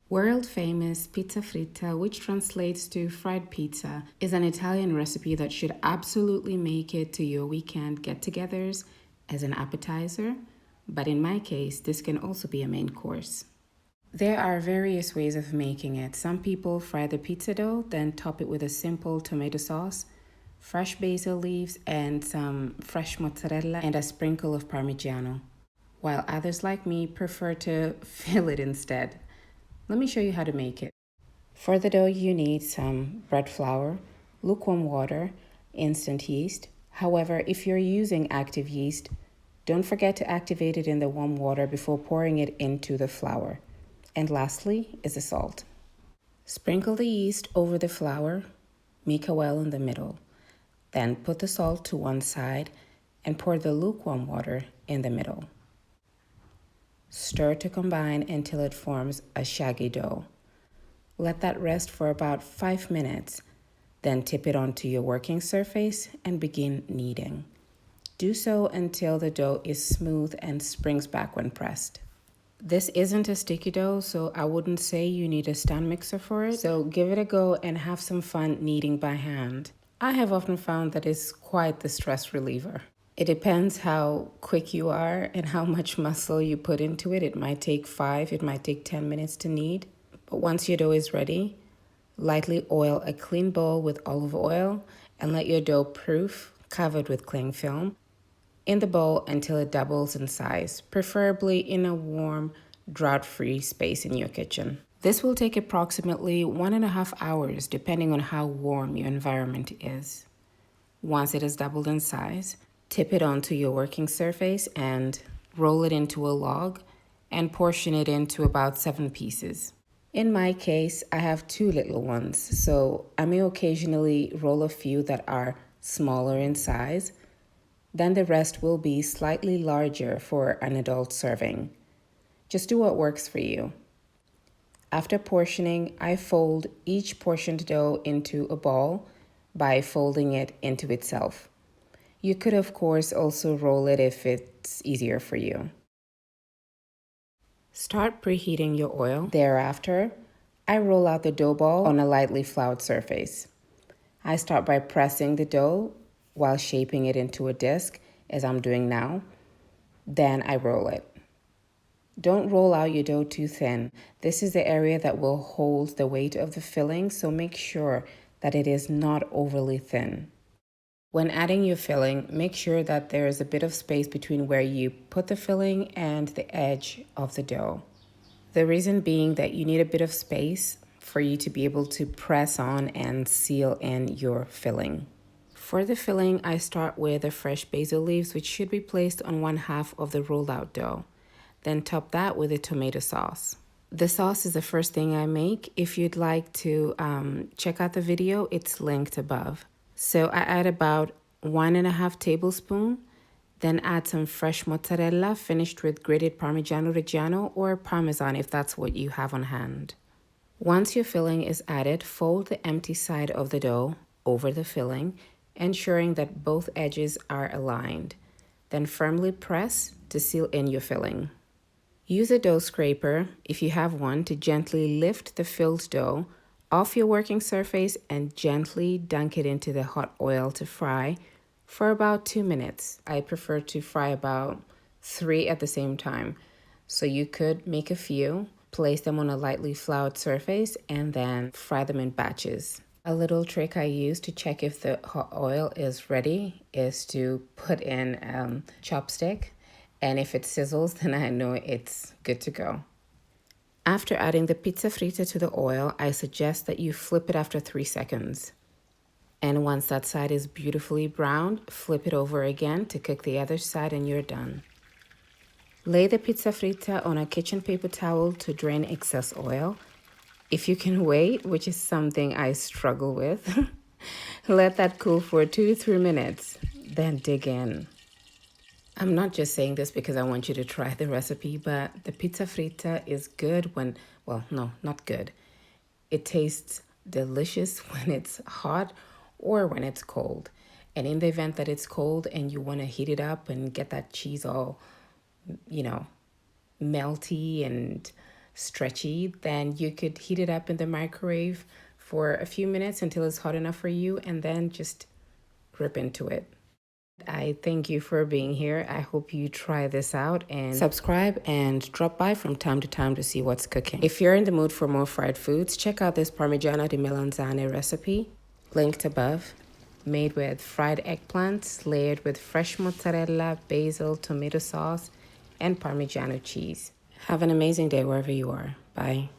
World famous pizza fritta, which translates to fried pizza, is an Italian recipe that should absolutely make it to your weekend get togethers as an appetizer, but in my case, this can also be a main course. There are various ways of making it. Some people fry the pizza dough, then top it with a simple tomato sauce, fresh basil leaves, and some fresh mozzarella, and a sprinkle of parmigiano, while others like me prefer to fill it instead. Let me show you how to make it. For the dough, you need some bread flour, lukewarm water, instant yeast. However, if you're using active yeast, don't forget to activate it in the warm water before pouring it into the flour. And lastly is the salt. Sprinkle the yeast over the flour, make a well in the middle. Then put the salt to one side and pour the lukewarm water in the middle. Stir to combine until it forms a shaggy dough. Let that rest for about 5 minutes, then tip it onto your working surface and begin kneading. Do so until the dough is smooth and springs back when pressed. This isn't a sticky dough, so I wouldn't say you need a stand mixer for it, so give it a go and have some fun kneading by hand. I have often found that it's quite the stress reliever. It depends how quick you are and how much muscle you put into it. It might take 5, it might take 10 minutes to knead. But once your dough is ready, lightly oil a clean bowl with olive oil and let your dough proof, covered with cling film, in the bowl until it doubles in size, preferably in a warm, drought-free space in your kitchen. This will take approximately 1.5 hours depending on how warm your environment is. Once it has doubled in size, tip it onto your working surface and roll it into a log and portion it into about 7 pieces. In my case, I have 2 little ones, so I may occasionally roll a few that are smaller in size. Then the rest will be slightly larger for an adult serving. Just do what works for you. After portioning, I fold each portioned dough into a ball by folding it into itself. You could, of course, also roll it if it's easier for you. Start preheating your oil. Thereafter, I roll out the dough ball on a lightly floured surface. I start by pressing the dough while shaping it into a disc, as I'm doing now. Then I roll it. Don't roll out your dough too thin. This is the area that will hold the weight of the filling, so make sure that it is not overly thin. When adding your filling, make sure that there is a bit of space between where you put the filling and the edge of the dough. The reason being that you need a bit of space for you to be able to press on and seal in your filling. For the filling, I start with the fresh basil leaves, which should be placed on 1/2 of the rolled out dough. Then top that with a tomato sauce. The sauce is the first thing I make. If you'd like to check out the video, it's linked above. So I add about 1.5 tablespoons, then add some fresh mozzarella finished with grated parmigiano reggiano or parmesan if that's what you have on hand. Once your filling is added, fold the empty side of the dough over the filling, ensuring that both edges are aligned. Then firmly press to seal in your filling. Use a dough scraper, if you have one, to gently lift the filled dough off your working surface and gently dunk it into the hot oil to fry for about 2 minutes. I prefer to fry about 3 at the same time. So you could make a few, place them on a lightly floured surface, and then fry them in batches. A little trick I use to check if the hot oil is ready is to put in a chopstick, and if it sizzles, then I know it's good to go. After adding the pizza fritta to the oil, I suggest that you flip it after 3 seconds. And once that side is beautifully browned, flip it over again to cook the other side and you're done. Lay the pizza fritta on a kitchen paper towel to drain excess oil. If you can wait, which is something I struggle with, let that cool for 2 to 3 minutes, then dig in. I'm not just saying this because I want you to try the recipe, but the pizza fritta is good when, well, no, not good. It tastes delicious when it's hot or when it's cold. And in the event that it's cold and you want to heat it up and get that cheese all, melty and stretchy, then you could heat it up in the microwave for a few minutes until it's hot enough for you, and then just rip into it. I thank you for being here. I hope you try this out and subscribe and drop by from time to time to see what's cooking. If you're in the mood for more fried foods, check out this parmigiano di melanzane recipe, linked above, made with fried eggplants layered with fresh mozzarella, basil, tomato sauce, and parmigiano cheese. Have an amazing day wherever you are. Bye.